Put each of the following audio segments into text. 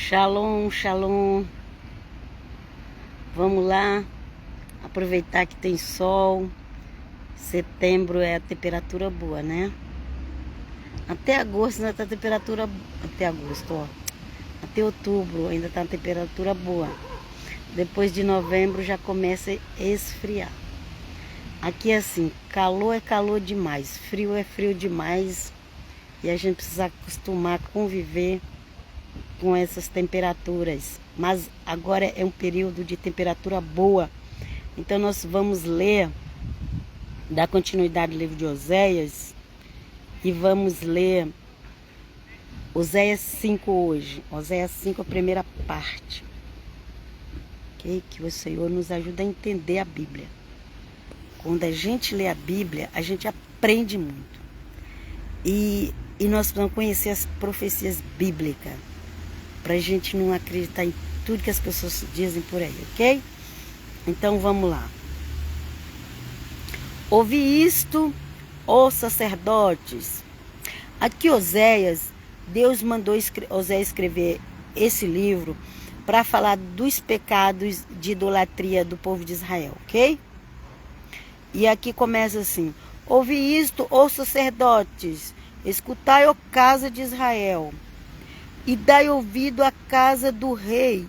Shalom, shalom. Vamos lá, aproveitar que tem sol. Setembro é a temperatura boa, né? Até agosto ainda tá a temperatura... Até agosto, ó. Até outubro ainda tá a temperatura boa. Depois de novembro já começa a esfriar. Aqui é assim, calor é calor demais, frio é frio demais. E a gente precisa acostumar a conviver com essas temperaturas. Mas agora é um período de temperatura boa. Então nós vamos ler, dar continuidade ao livro de Oséias. E vamos ler Oséias 5 hoje. Oséias 5, a primeira parte. Okay? Que o Senhor nos ajude a entender a Bíblia. Quando a gente lê a Bíblia, a gente aprende muito. E nós precisamos conhecer as profecias bíblicas. Para a gente não acreditar em tudo que as pessoas dizem por aí, ok? Então vamos lá. Ouvi isto, ó sacerdotes. Aqui Oséias, Deus mandou Oséias escrever esse livro para falar dos pecados de idolatria do povo de Israel, ok? E aqui começa assim: ouvi isto, ó sacerdotes, escutai, ó casa de Israel, e dai ouvido à casa do rei,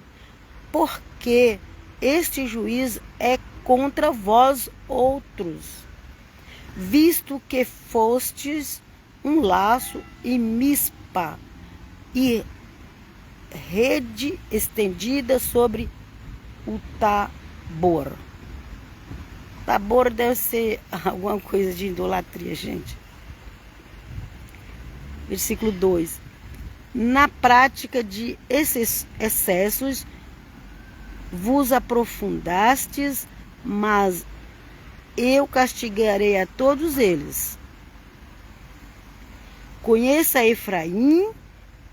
porque este juízo é contra vós outros, visto que fostes um laço e mispa, e rede estendida sobre o Tabor. Tabor deve ser alguma coisa de idolatria, gente. Versículo 2. Na prática de esses excessos vos aprofundastes, mas eu castigarei a todos eles. Conheça Efraim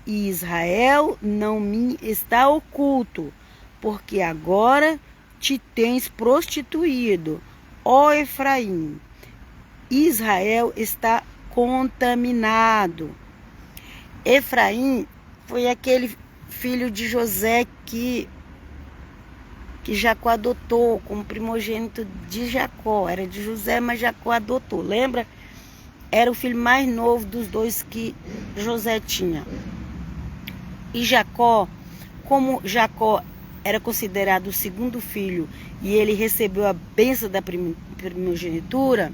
e Israel não me está oculto, porque agora te tens prostituído, ó Efraim. Israel está contaminado. Efraim foi aquele filho de José que Jacó adotou como primogênito de Jacó. Era de José, mas Jacó adotou. Lembra? Era o filho mais novo dos dois que José tinha. E Jacó, como Jacó era considerado o segundo filho e ele recebeu a bênção da primogenitura,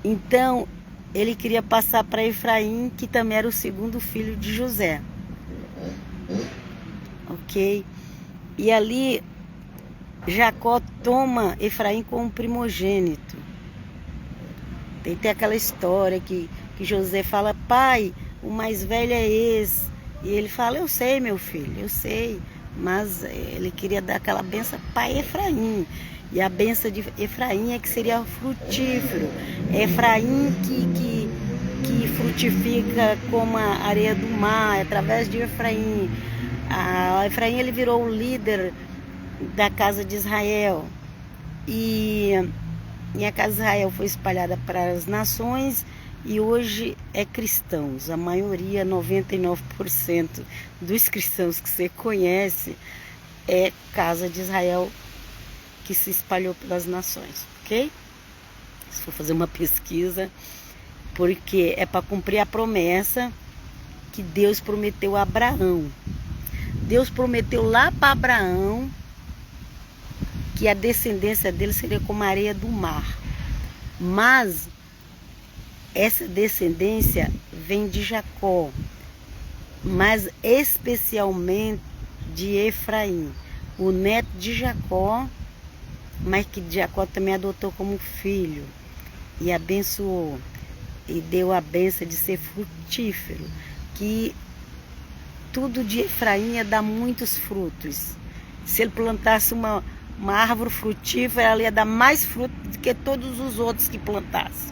então ele queria passar para Efraim, que também era o segundo filho de José. Ok? E ali Jacó toma Efraim como primogênito. Tem aquela história que José fala: pai, o mais velho é esse. E ele fala: eu sei, meu filho, eu sei. Mas ele queria dar aquela benção para Efraim. E a benção de Efraim é que seria frutífero. Efraim que frutifica como a areia do mar, através de Efraim. Efraim ele virou o líder da casa de Israel. E a casa de Israel foi espalhada para as nações e hoje é cristãos. A maioria, 99% dos cristãos que você conhece é casa de Israel que se espalhou pelas nações, ok? Se for fazer uma pesquisa, porque é para cumprir a promessa que Deus prometeu a Abraão. Deus prometeu lá para Abraão que a descendência dele seria como a areia do mar. Mas essa descendência vem de Jacó, mas especialmente de Efraim, o neto de Jacó, mas que Jacó também adotou como filho e abençoou e deu a bênção de ser frutífero, que tudo de Efraim ia dar muitos frutos. Se ele plantasse uma árvore frutífera, ela ia dar mais fruto do que todos os outros que plantasse.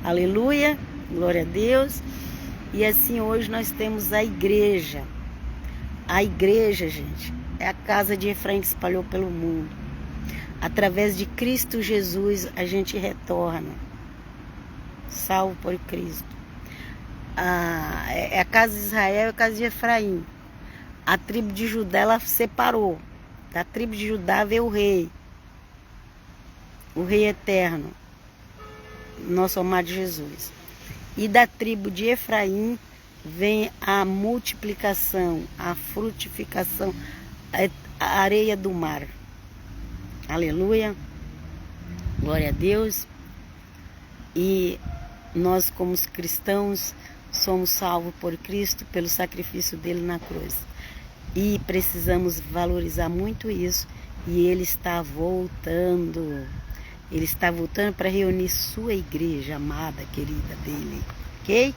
Aleluia, glória a Deus. E assim hoje nós temos a igreja. A igreja, gente, é a casa de Efraim que se espalhou pelo mundo. Através de Cristo Jesus a gente retorna, salvo por Cristo. É a casa de Israel, é a casa de Efraim. a tribo de Judá, ela separou. Da tribo de Judá veio o rei eterno, nosso amado Jesus. E da tribo de Efraim vem a multiplicação, a frutificação, a areia do mar. Aleluia, glória a Deus. E nós, como cristãos, somos salvos por Cristo, pelo sacrifício dele na cruz. E precisamos valorizar muito isso. E ele está voltando. Ele está voltando para reunir sua igreja amada, querida dele. Ok?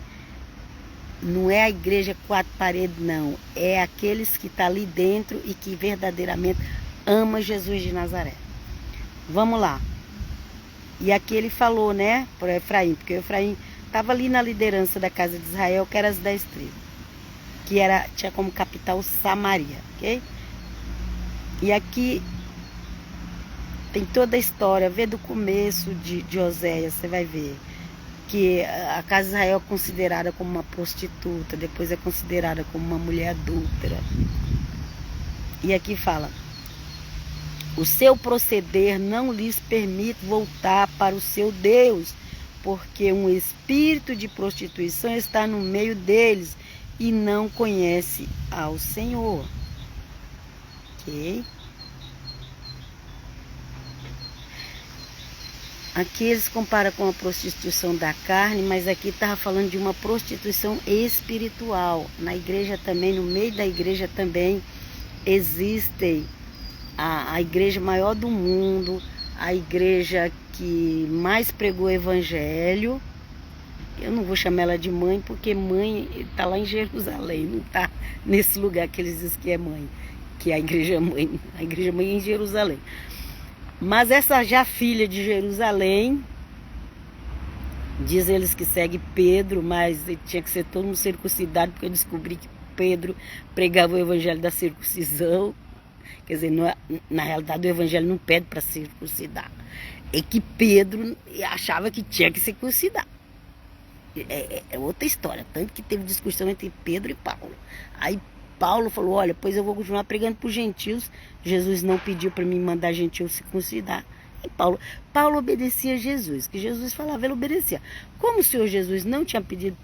Não é a igreja quatro paredes, não. É aqueles que estão ali dentro e que verdadeiramente ama Jesus de Nazaré. Vamos lá. E aqui ele falou, né, para Efraim, porque o Efraim estava ali na liderança da casa de Israel, que era as 10 tribos, que tinha como capital Samaria, ok? E aqui tem toda a história, vê do começo de Oséias, você vai ver que a casa de Israel é considerada como uma prostituta, depois é considerada como uma mulher adúltera. E aqui fala: o seu proceder não lhes permite voltar para o seu Deus, porque um espírito de prostituição está no meio deles e não conhece ao Senhor. Ok? Aqui eles comparam com a prostituição da carne, mas aqui estava falando de uma prostituição espiritual. Na igreja também, no meio da igreja também existem a igreja maior do mundo, a igreja que mais pregou o evangelho. Eu não vou chamar ela de mãe, porque mãe está lá em Jerusalém, não está nesse lugar que eles dizem que é mãe, que é a igreja mãe. A igreja mãe é em Jerusalém. Mas essa já filha de Jerusalém, diz eles que segue Pedro, mas tinha que ser todo mundo circuncidado, porque eu descobri que Pedro pregava o evangelho da circuncisão. Quer dizer, na realidade o evangelho não pede para circuncidar. É que Pedro achava que tinha que circuncidar. É outra história. Tanto que teve discussão entre Pedro e Paulo. Aí Paulo falou: olha, pois eu vou continuar pregando para os gentios. Jesus não pediu para mim mandar gentio circuncidar. E Paulo obedecia a Jesus. Que Jesus falava, ele obedecia. Como o Senhor Jesus não tinha pedido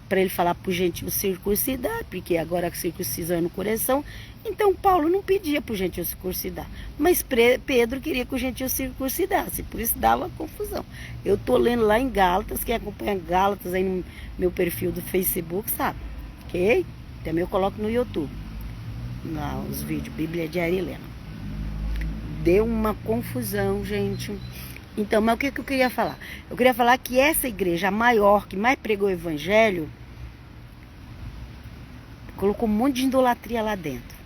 para ele falar para o gentio circuncidar, porque agora a circuncisão é no coração, então Paulo não pedia para o gentio circuncidar. Mas Pedro queria que o gentio circuncidasse, por isso dava confusão. Eu estou lendo lá em Gálatas, quem acompanha Gálatas aí no meu perfil do Facebook sabe, ok? Também eu coloco no YouTube, lá os vídeos, Bíblia Diária Helena. Deu uma confusão, gente. Então, mas o que eu queria falar? Eu queria falar que essa igreja, a maior, que mais pregou o evangelho, colocou um monte de idolatria lá dentro.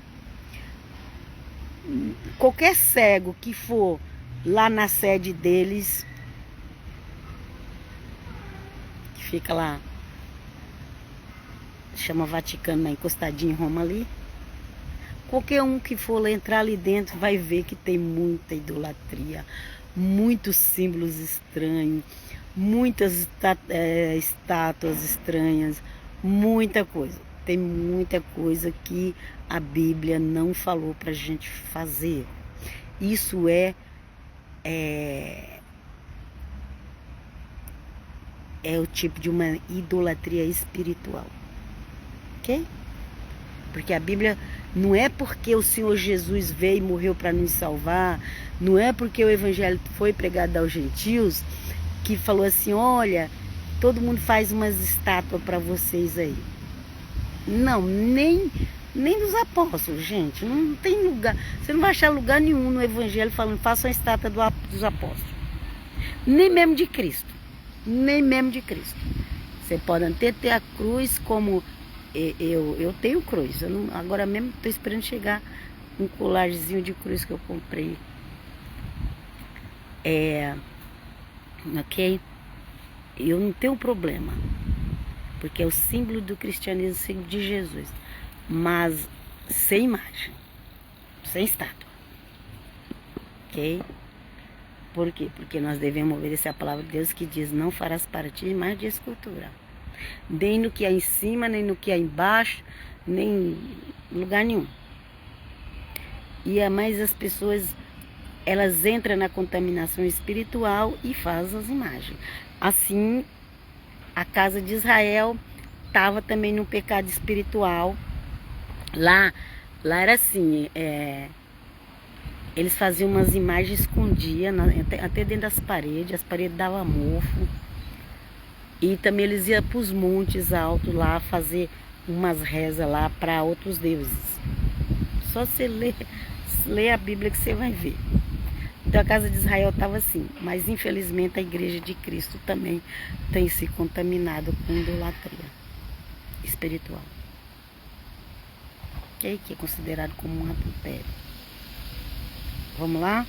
Qualquer cego que for lá na sede deles, que fica lá, chama Vaticano, lá encostadinho em Roma ali, qualquer um que for lá entrar ali dentro vai ver que tem muita idolatria, muitos símbolos estranhos, muitas estátuas estranhas, muita coisa. Tem muita coisa que a Bíblia não falou para a gente fazer. Isso é o tipo de uma idolatria espiritual. Ok? Porque a Bíblia não é porque o Senhor Jesus veio e morreu para nos salvar, não é porque o evangelho foi pregado aos gentios, que falou assim: olha, todo mundo faz umas estátuas para vocês aí. Não, nem dos apóstolos, gente. Não tem lugar. Você não vai achar lugar nenhum no evangelho falando faça uma estátua dos apóstolos. Nem mesmo de Cristo. Nem mesmo de Cristo. Você pode até ter a cruz como... Eu tenho cruz. Agora mesmo estou esperando chegar um colarzinho de cruz que eu comprei. Ok? Eu não tenho problema. Porque é o símbolo do cristianismo, o símbolo de Jesus. Mas sem imagem. Sem estátua. Ok? Por quê? Porque nós devemos obedecer a palavra de Deus que diz: não farás para ti imagem de escultura. Nem no que há em cima, nem no que há embaixo, nem lugar nenhum. Mas as pessoas, elas entram na contaminação espiritual e fazem as imagens. Assim, a casa de Israel estava também no pecado espiritual. Lá era assim, eles faziam umas imagens, escondiam até dentro das paredes, as paredes davam mofo. E também eles iam para os montes altos lá fazer umas rezas lá para outros deuses. Só você ler a Bíblia que você vai ver. Então a casa de Israel estava assim, mas infelizmente a igreja de Cristo também tem se contaminado com idolatria espiritual, okay? Que é considerado como um adultério. Vamos lá?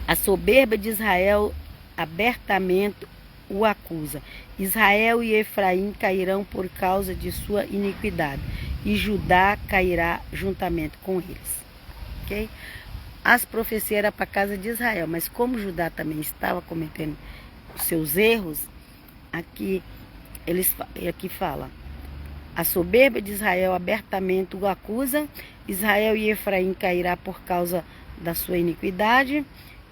A soberba de Israel abertamente o acusa. Israel e Efraim cairão por causa de sua iniquidade, e Judá cairá juntamente com eles. Ok? As profecias eram para a casa de Israel, mas como Judá também estava cometendo os seus erros, aqui fala: a soberba de Israel abertamente o acusa, Israel e Efraim cairá por causa da sua iniquidade,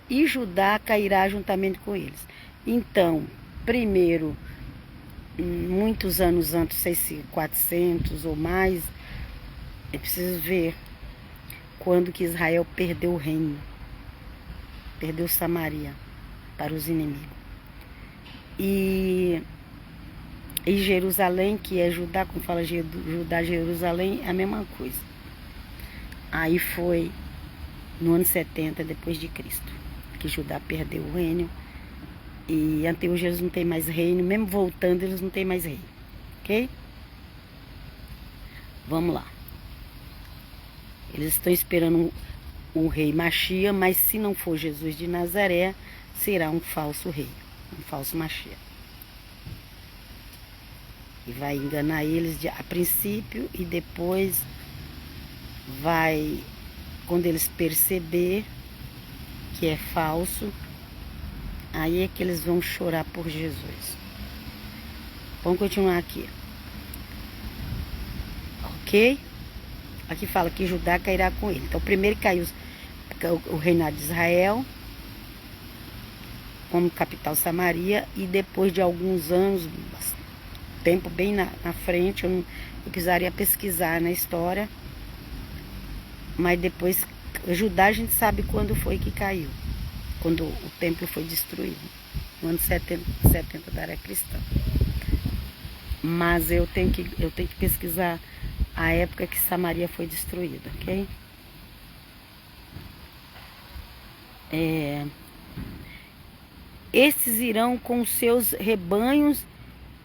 e Judá cairá juntamente com eles. Então, primeiro, muitos anos antes, não sei se 400 ou mais, é preciso ver quando que Israel perdeu o reino, perdeu Samaria para os inimigos. E Jerusalém, que é Judá, como fala Judá, Jerusalém, é a mesma coisa. Aí foi no ano 70 depois de Cristo, que Judá perdeu o reino. E até hoje eles não têm mais reino, mesmo voltando eles não têm mais reino, ok? Vamos lá. Eles estão esperando um rei Machia, mas se não for Jesus de Nazaré, será um falso rei, um falso Machia. E vai enganar eles a princípio e depois vai, quando eles perceber que é falso, aí é que eles vão chorar por Jesus. Vamos continuar aqui. Ok? Aqui fala que Judá cairá com ele. Então, primeiro caiu o reinado de Israel, como capital Samaria, e depois de alguns anos, tempo bem na frente, eu precisaria pesquisar na história, mas depois, Judá a gente sabe quando foi que caiu, quando o templo foi destruído, no ano 70 da era cristã. Mas eu tenho que pesquisar a época que Samaria foi destruída, ok? Esses irão com os seus rebanhos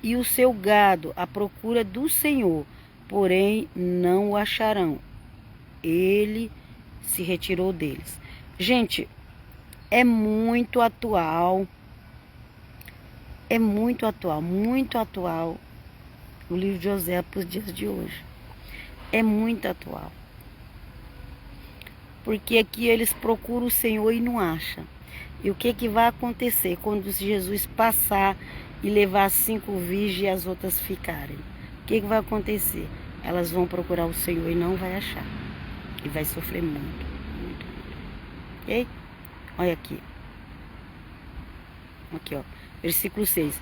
e o seu gado à procura do Senhor, porém não o acharão. Ele se retirou deles. Gente, é muito atual o livro de Oséias para os dias de hoje. É muito atual. Porque aqui eles procuram o Senhor e não acham. E o que vai acontecer quando Jesus passar e levar 5 virgens e as outras ficarem? O que vai acontecer? Elas vão procurar o Senhor e não vai achar. E vai sofrer muito. Ok? Olha aqui. Aqui, ó. Versículo 6.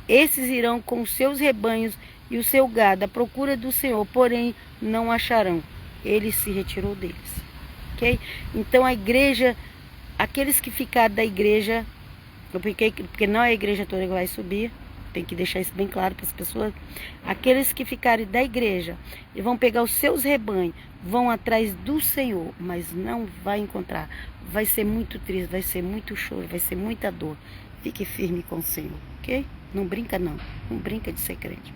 Esses irão com os seus rebanhos e o seu gado à procura do Senhor, porém não acharão. Ele se retirou deles. Ok? Então a igreja, aqueles que ficaram da igreja, porque não é a igreja toda que vai subir, tem que deixar isso bem claro para as pessoas. Aqueles que ficarem da igreja e vão pegar os seus rebanhos, vão atrás do Senhor, mas não vai encontrar. Vai ser muito triste, vai ser muito choro, vai ser muita dor. Fique firme com o Senhor, ok? Não brinca não, não brinca de ser crente.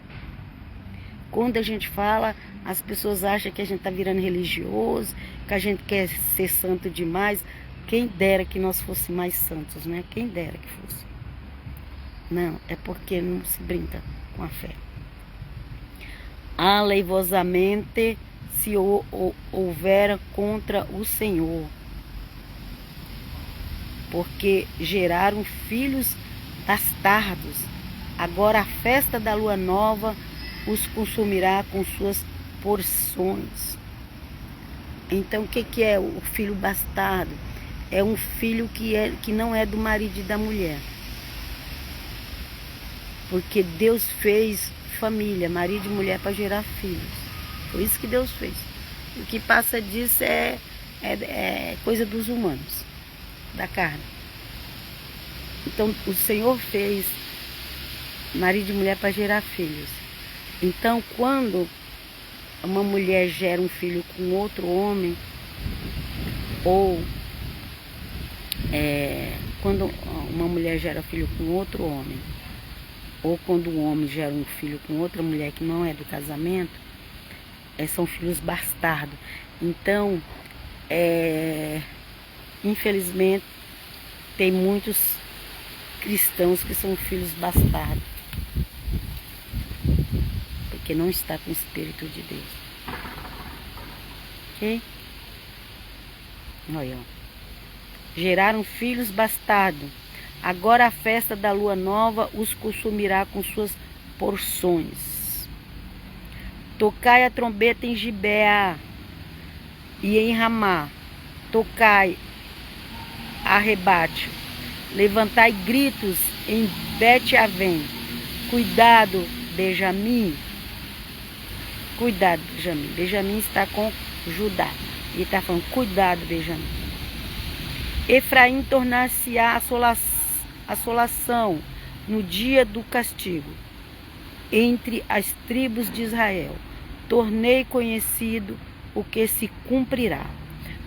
Quando a gente fala, as pessoas acham que a gente está virando religioso, que a gente quer ser santo demais. Quem dera que nós fossemos mais santos, né? Quem dera que fosse. Não, é porque não se brinca com a fé. Aleivosamente se houver contra o Senhor, porque geraram filhos bastardos. Agora a festa da lua nova os consumirá com suas porções. Então, o que é o filho bastardo? É um filho que não é do marido e da mulher. Porque Deus fez família, marido e mulher, para gerar filhos. Foi isso que Deus fez. O que passa disso é coisa dos humanos, da carne. Então, o Senhor fez marido e mulher para gerar filhos. Então, quando uma mulher gera um filho com outro homem, ou quando uma mulher gera filho com outro homem, ou quando um homem gera um filho com outra mulher que não é do casamento, são filhos bastardos. Então, infelizmente, tem muitos cristãos que são filhos bastardos, porque não está com o Espírito de Deus. Ok? Olha, geraram filhos bastardos. Agora a festa da lua nova os consumirá com suas porções. Tocai a trombeta em Gibeá e em Ramá. Tocai arrebate. Levantai gritos em Bet-Avém. Cuidado, Benjamim. Cuidado, Benjamim. Benjamim está com Judá. Ele está falando, cuidado, Benjamim. Efraim tornar-se-á assolação no dia do castigo entre as tribos de Israel. Tornei conhecido o que se cumprirá.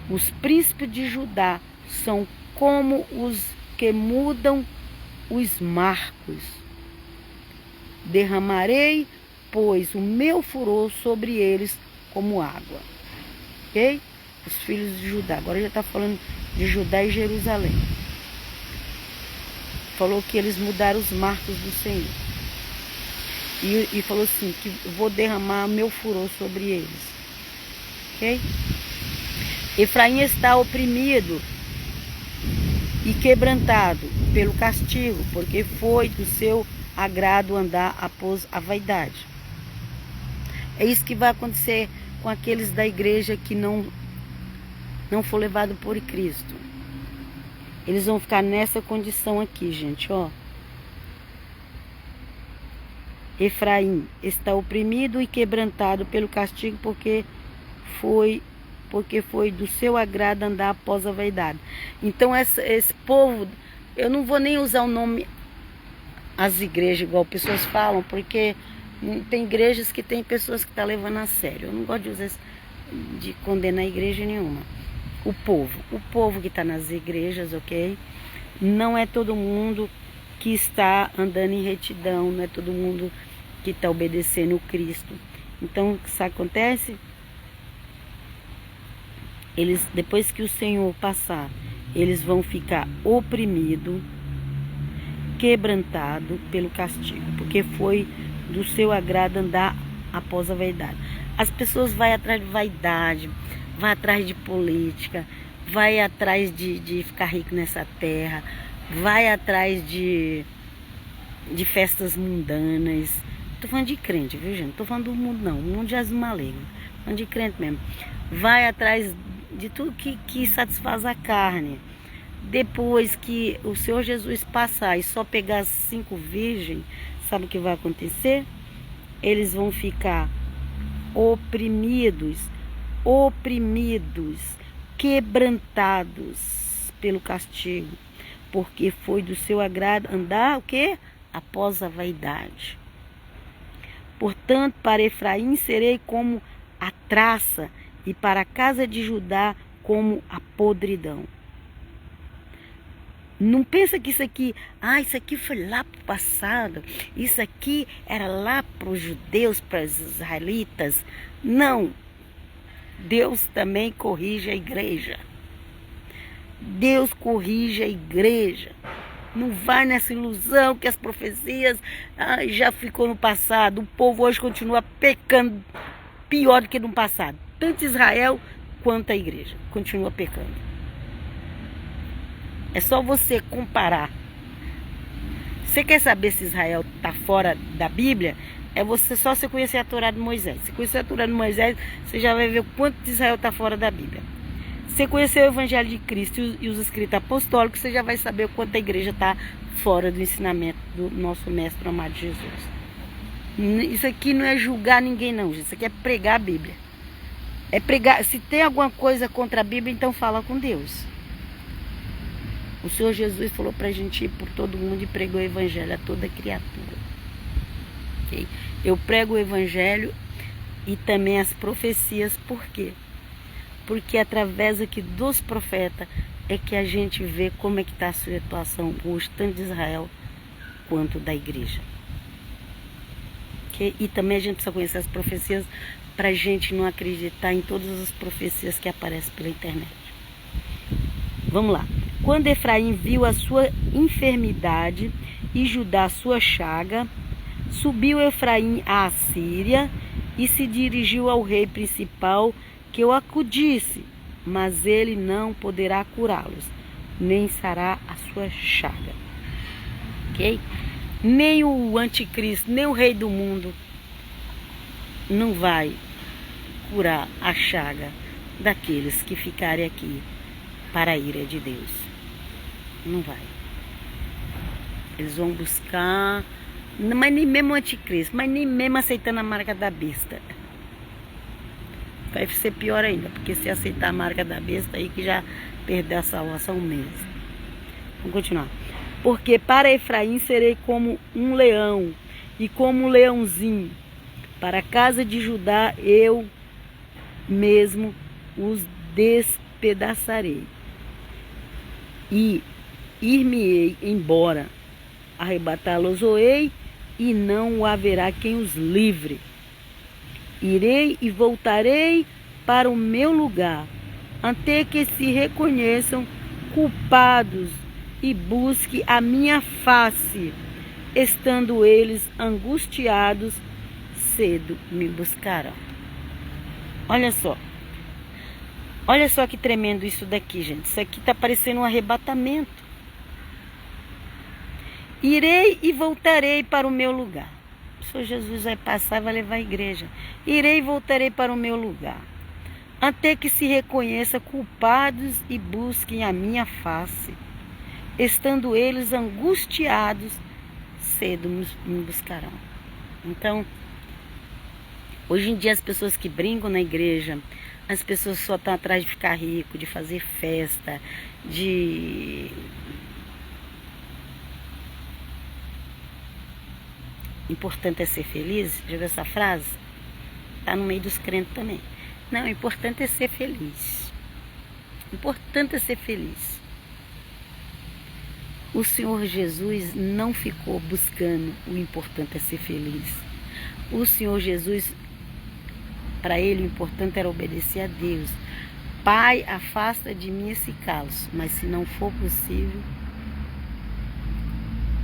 Os príncipes de Judá são como os que mudam os marcos. Derramarei, pois, o meu furor sobre eles como água. Ok? Os filhos de Judá. Agora já está falando de Judá e Jerusalém. Falou que eles mudaram os marcos do Senhor. E falou assim, que vou derramar meu furor sobre eles. Ok? Efraim está oprimido e quebrantado pelo castigo, porque foi do seu agrado andar após a vaidade. É isso que vai acontecer com aqueles da igreja que não for levado por Cristo. Eles vão ficar nessa condição aqui, gente, ó. Efraim está oprimido e quebrantado pelo castigo, porque foi do seu agrado andar após a vaidade. Então esse povo, eu não vou nem usar o nome as igrejas, igual pessoas falam, porque tem igrejas que tem pessoas que estão levando a sério. Eu não gosto de condenar a igreja nenhuma. O povo que está nas igrejas, ok? Não é todo mundo que está andando em retidão, não é todo mundo que está obedecendo o Cristo. Então, o que acontece? Eles, depois que o Senhor passar, eles vão ficar oprimidos, quebrantados pelo castigo, porque foi do seu agrado andar após a vaidade. As pessoas vão atrás de vaidade, vai atrás de política, vai atrás de ficar rico nessa terra, vai atrás de festas mundanas. Tô falando de crente, viu, gente? Tô falando do mundo, não. O mundo já é maligno. Tô falando de crente mesmo. Vai atrás de tudo que satisfaz a carne. Depois que o Senhor Jesus passar e só pegar as 5 virgens, sabe o que vai acontecer? Eles vão ficar oprimidos, quebrantados pelo castigo, porque foi do seu agrado andar o quê? Após a vaidade. Portanto, para Efraim serei como a traça, e para a casa de Judá como a podridão. Não pensa que isso aqui foi lá para o passado, isso aqui era lá para os judeus, para os israelitas. Não. Deus também corrige a igreja. Deus corrige a igreja. Não vai nessa ilusão que as profecias já ficou no passado. O povo hoje continua pecando pior do que no passado. Tanto Israel quanto a igreja continua pecando. É só você comparar. Você quer saber se Israel está fora da Bíblia? é você só você conhecer a Torá de Moisés. Se conhecer a Torá de Moisés, você já vai ver o quanto de Israel está fora da Bíblia. Se você conhecer o Evangelho de Cristo e os escritos apostólicos, você já vai saber o quanto a igreja está fora do ensinamento do nosso mestre amado Jesus. Isso aqui não é julgar ninguém não, gente. Isso aqui é pregar a Bíblia. É pregar. Se tem alguma coisa contra a Bíblia, então fala com Deus. O Senhor Jesus falou para a gente ir por todo mundo e pregou o Evangelho a toda criatura. Okay? Eu prego o Evangelho e também as profecias. Por quê? Porque através aqui dos profetas é que a gente vê como é que está a situação hoje, tanto de Israel quanto da igreja. Okay? E também a gente precisa conhecer as profecias para a gente não acreditar em todas as profecias que aparecem pela internet. Vamos lá. Quando Efraim viu a sua enfermidade e Judá a sua chaga, subiu Efraim à Assíria e se dirigiu ao rei principal que o acudisse, mas ele não poderá curá-los, nem sará a sua chaga. Ok? Nem o anticristo, nem o rei do mundo não vai curar a chaga daqueles que ficarem aqui para a ira de Deus. Não vai. Eles vão buscar, mas nem mesmo o anticristo, mas nem mesmo aceitando a marca da besta. Vai ser pior ainda, porque se aceitar a marca da besta, aí que já perdeu a salvação mesmo. Vamos continuar. Porque para Efraim serei como um leão, e como um leãozinho. Para a casa de Judá eu mesmo os despedaçarei. E ir-me-ei embora, arrebatá-los-ei, e não haverá quem os livre. Irei e voltarei para o meu lugar, até que se reconheçam culpados e busque a minha face. Estando eles angustiados, cedo me buscarão. Olha só. Olha só que tremendo isso daqui, gente. Isso aqui está parecendo um arrebatamento. Irei e voltarei para o meu lugar. O Senhor Jesus vai passar e vai levar a igreja. Irei e voltarei para o meu lugar, até que se reconheça culpados e busquem a minha face. Estando eles angustiados, cedo me buscarão. Então, hoje em dia as pessoas que brincam na igreja, as pessoas só estão atrás de ficar rico, de fazer festa, de... Importante é ser feliz. Já viu essa frase? Está no meio dos crentes também. Não, o importante é ser feliz. O importante é ser feliz. O Senhor Jesus não ficou buscando o importante é ser feliz. O Senhor Jesus, para ele o importante era obedecer a Deus. Pai, afasta de mim esse cálice, mas se não for possível.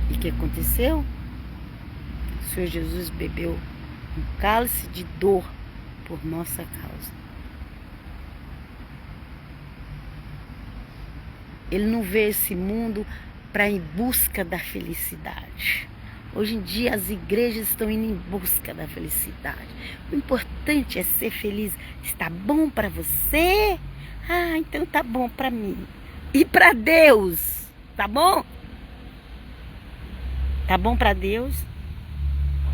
E o que aconteceu? O Senhor Jesus bebeu um cálice de dor por nossa causa. Ele não vê esse mundo para ir em busca da felicidade. Hoje em dia as igrejas estão indo em busca da felicidade. O importante é ser feliz. Está bom para você? Ah, então tá bom para mim. E para Deus? Tá bom? Tá bom para Deus?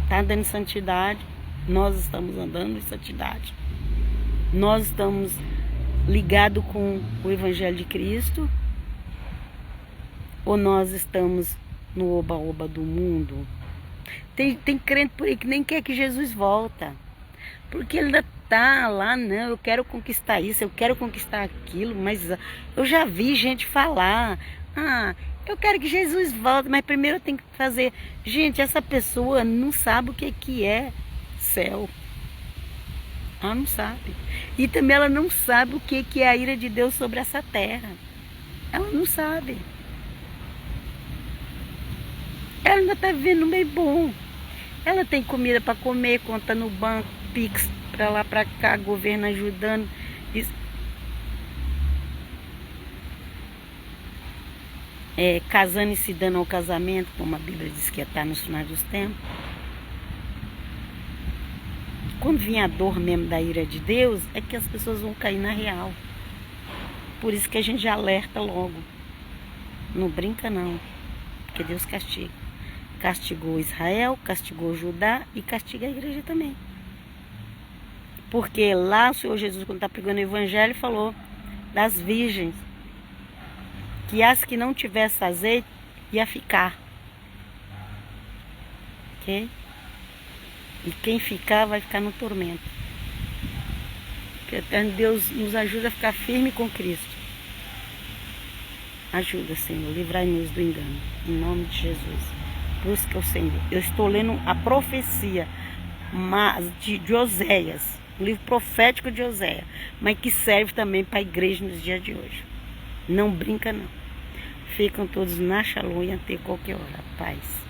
Tá andando em santidade? Nós estamos andando em santidade. Nós estamos ligados com o Evangelho de Cristo? Ou nós estamos no oba-oba do mundo? Tem crente por aí que nem quer que Jesus volta. Porque ele ainda tá lá, não, eu quero conquistar isso, eu quero conquistar aquilo. Mas eu já vi gente falar, eu quero que Jesus volte, mas primeiro eu tenho que fazer. Gente, essa pessoa não sabe o que é céu. Ela não sabe. E também ela não sabe o que é a ira de Deus sobre essa terra. Ela não sabe. Ela ainda está vivendo bem bom. Ela tem comida para comer, conta no banco, Pix para lá, para cá, governo ajudando. Casando e se dando ao casamento, como a Bíblia diz que está nos finais dos tempos. quando vier a dor mesmo da ira de Deus, é que as pessoas vão cair na real. Por isso que a gente já alerta logo. Não brinca não, porque Deus castiga. Castigou Israel, castigou Judá e castiga a igreja também. Porque lá o Senhor Jesus, quando está pregando o evangelho, falou das virgens, que as que não tivessem azeite ia ficar. Ok? E quem ficar vai ficar no tormento. Que o eterno Deus nos ajuda a ficar firme com Cristo. Ajuda, Senhor, livrai-nos do engano. Em nome de Jesus. Busca o Senhor. Eu estou lendo a profecia de Oséias. Um livro profético de Oséias. Mas que serve também para a igreja nos dias de hoje. Não brinca, não. Ficam todos na Shalom e até qualquer hora. Paz.